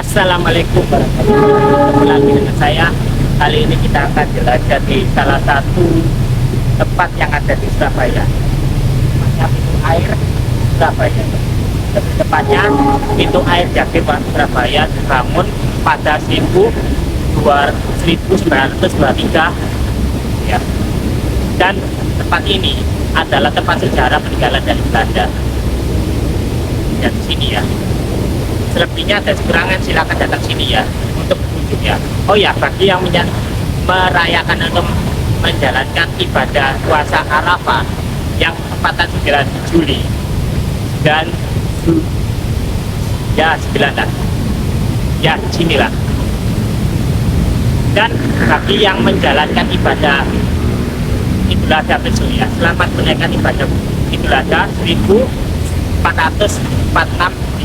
Assalamualaikum warahmatullahi wabarakatuh. Ketemu lagi dengan saya. Kali ini kita akan jelajah di salah satu tempat yang ada di Surabaya. Namanya Pintu Air Surabaya. Lebih tepatnya Pintu Air Jatiwangi Surabaya dibangun pada 1923 ya. Dan tempat ini adalah tempat sejarah peninggalan dari Belanda. Ya, di sini ya. Selebihnya ada kekurangan, silakan datang sini ya untuk berkunjung ya. Oh ya, bagi yang merayakan atau menjalankan ibadah puasa Arafah yang tepatan 9 Juli dan ya 9 ya sinilah. Dan bagi yang menjalankan ibadah Idul Adha besok ya, selamat menunaikan ibadah Idul Adha 1446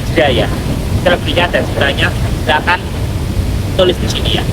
Hijriah ya. Selebihnya dan sebenarnya silakan tulis di sini ya.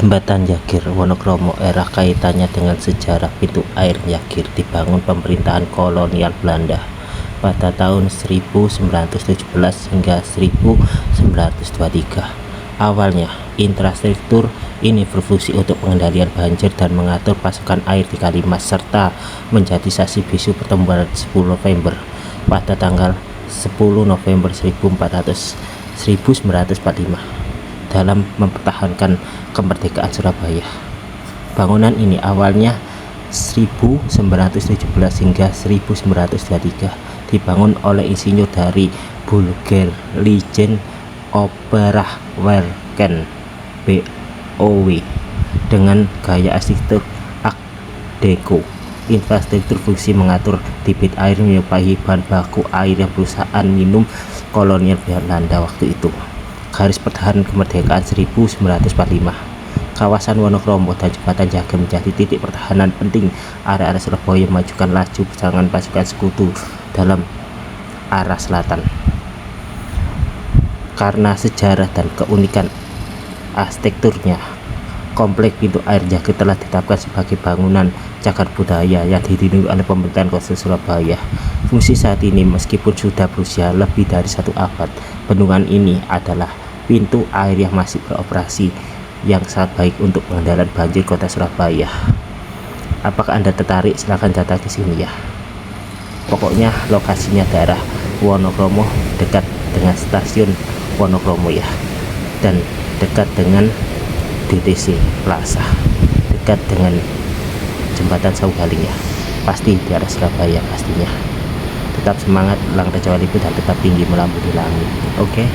Jembatan Jagir Wonokromo era kaitannya dengan sejarah. Pintu air Jagir dibangun pemerintahan kolonial Belanda pada tahun 1917 hingga 1923. Awalnya, infrastruktur ini berfungsi untuk pengendalian banjir dan mengatur pasokan air di Kalimas, serta menjadi saksi bisu pertempuran 10 November pada tanggal 10 November 1945 dalam mempertahankan kemerdekaan Surabaya. Bangunan ini awalnya 1917 hingga 1923 dibangun oleh insinyur dari Bulgar-Legion Operawerken BOW dengan gaya arsitektur Art Deco. Infrastruktur fungsi mengatur debit air menyerupai bahan baku air yang perusahaan minum kolonial Belanda waktu itu. Garis pertahanan kemerdekaan 1945. Kawasan Wonokromo dan Jembatan Jagir menjadi titik pertahanan penting area-area Surabaya, memajukan laju perjalanan pasukan sekutu dalam arah selatan. Karena sejarah dan keunikan arsitekturnya, kompleks pintu air Jagir telah ditetapkan sebagai bangunan cagar budaya yang dilindungi oleh pemerintahan Kota Surabaya. Fungsi saat ini meskipun sudah berusia lebih dari 1 abad, bendungan ini adalah pintu air yang masih beroperasi, yang sangat baik untuk pengendalian banjir Kota Surabaya. Apakah Anda tertarik? Silahkan datang ke sini ya. Pokoknya lokasinya daerah Wonokromo, dekat dengan stasiun Wonokromo ya, dan dekat dengan DTC Plaza, dekat dengan jembatan Saugaling ya. Pasti di arah Surabaya pastinya. Tetap semangat, elang kecuali itu, dan tetap tinggi melambung di langit. Oke.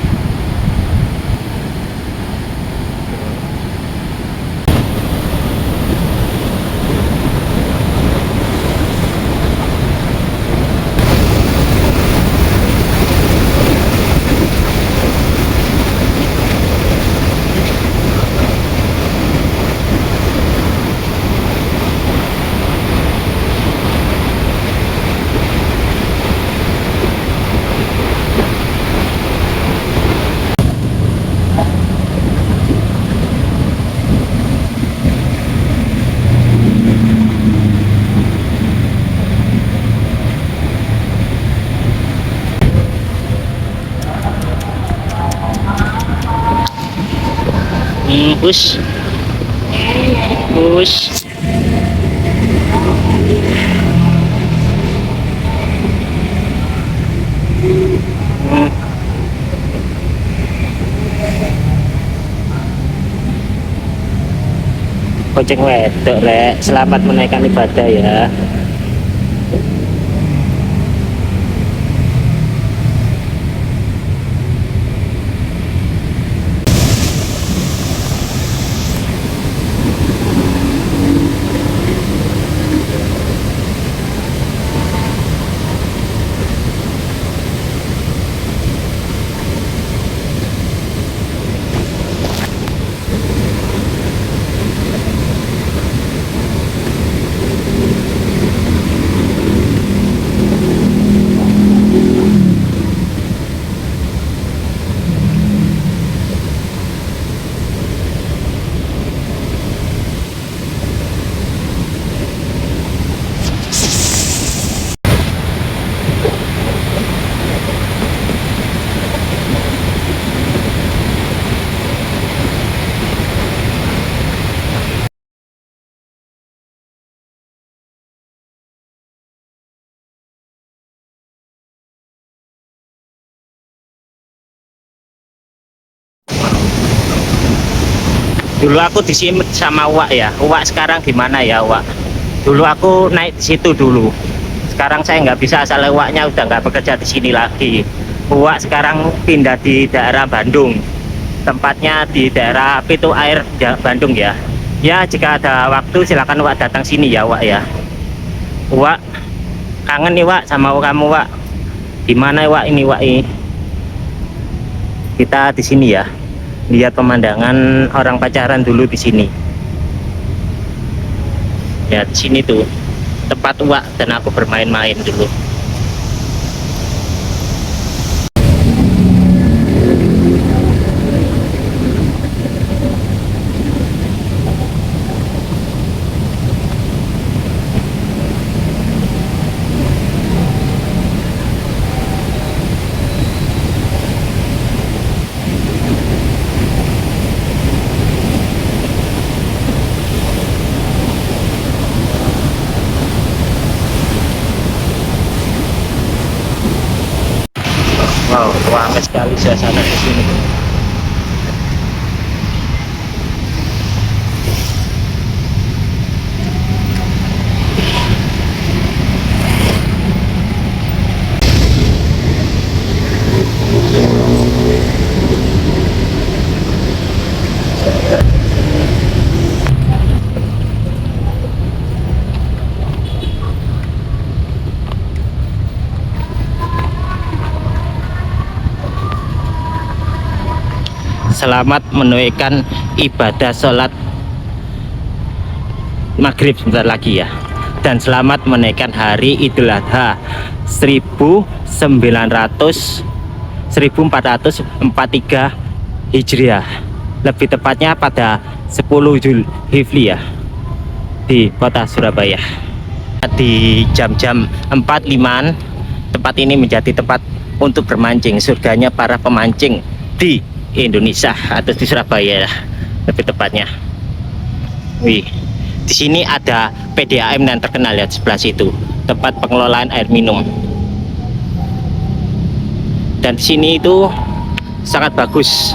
Push. Koceng wedok rek, selamat menaikkan ibadah ya. Dulu aku disimit sama Wak ya. Wak sekarang di mana ya Wak? Dulu aku naik di situ dulu. Sekarang saya nggak bisa, asal Waknya udah nggak bekerja di sini lagi. Wak sekarang pindah di daerah Bandung. Tempatnya di daerah Pintu Air Bandung ya. Ya jika ada waktu silakan Wak datang sini ya Wak ya. Wak kangen nih Wak sama kamu Wak. Gimana Wak ini Wak ini? Kita di sini ya. Lihat pemandangan orang pacaran dulu di sini. Ya di sini tuh tempat Wak dan aku bermain-main dulu. Wow, ramai sekali suasana di sini. Selamat menunaikan ibadah sholat maghrib sebentar lagi ya, dan selamat menunaikan hari Idul Adha 1443 Hijriah, lebih tepatnya pada 10 Zulhijjah ya, di kota Surabaya. Di jam-jam 4.5 tempat ini menjadi tempat untuk bermancing, surganya para pemancing di Indonesia atau di Surabaya lebih tepatnya. Wih, di sini ada PDAM yang terkenal ya, di sebelah situ tempat pengelolaan air minum. Dan di sini itu sangat bagus,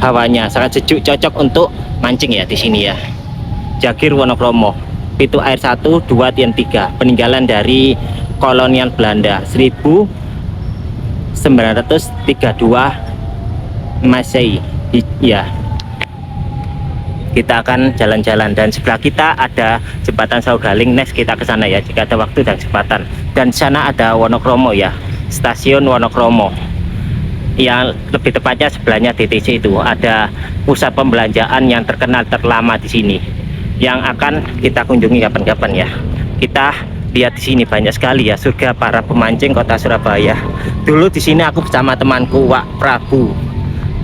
hawanya sangat sejuk, cocok untuk mancing ya di sini ya. Jagir Wonokromo, pintu air 1, 2, dan 3, peninggalan dari kolonial Belanda 1932 Masehi ya. Kita akan jalan-jalan, dan sebelah kita ada jembatan Saugaling. Next kita ke sana ya jika ada waktu dan kesempatan. Dan di sana ada Wonokromo ya, stasiun Wonokromo, yang lebih tepatnya sebelahnya DTC itu ada pusat pembelanjaan yang terkenal terlama di sini, yang akan kita kunjungi kapan-kapan ya. Kita lihat di sini banyak sekali ya, surga para pemancing kota Surabaya. Dulu di sini aku bersama temanku Wak Prabu,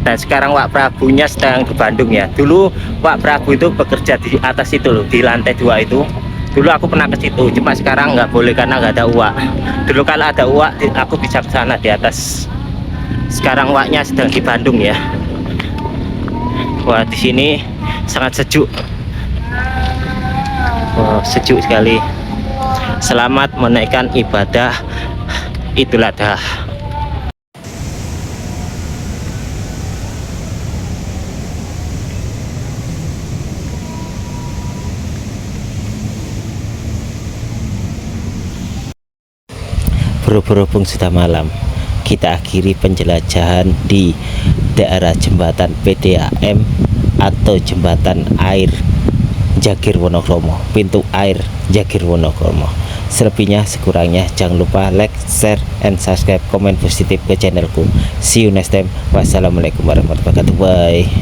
dan sekarang Wak Prabunya sedang di Bandung ya. Dulu Wak Prabu itu bekerja di atas itu loh, di lantai 2 itu. Dulu aku pernah ke situ, cuma sekarang nggak boleh karena nggak ada uak. Dulu kalau ada uak aku bisa ke sana di atas. Sekarang Waknya sedang di Bandung ya. Wah, di sini sangat sejuk. Wah, sejuk sekali. Selamat menaikkan ibadah Idul Adha. Berhubung sudah malam, kita akhiri penjelajahan di daerah jembatan PDAM atau jembatan air Jagir Wonokromo, pintu air Jagir Wonokromo. Selebihnya sekurangnya jangan lupa like, share, and subscribe, komen positif ke channelku. See you next time. Wassalamualaikum warahmatullahi wabarakatuh. Bye.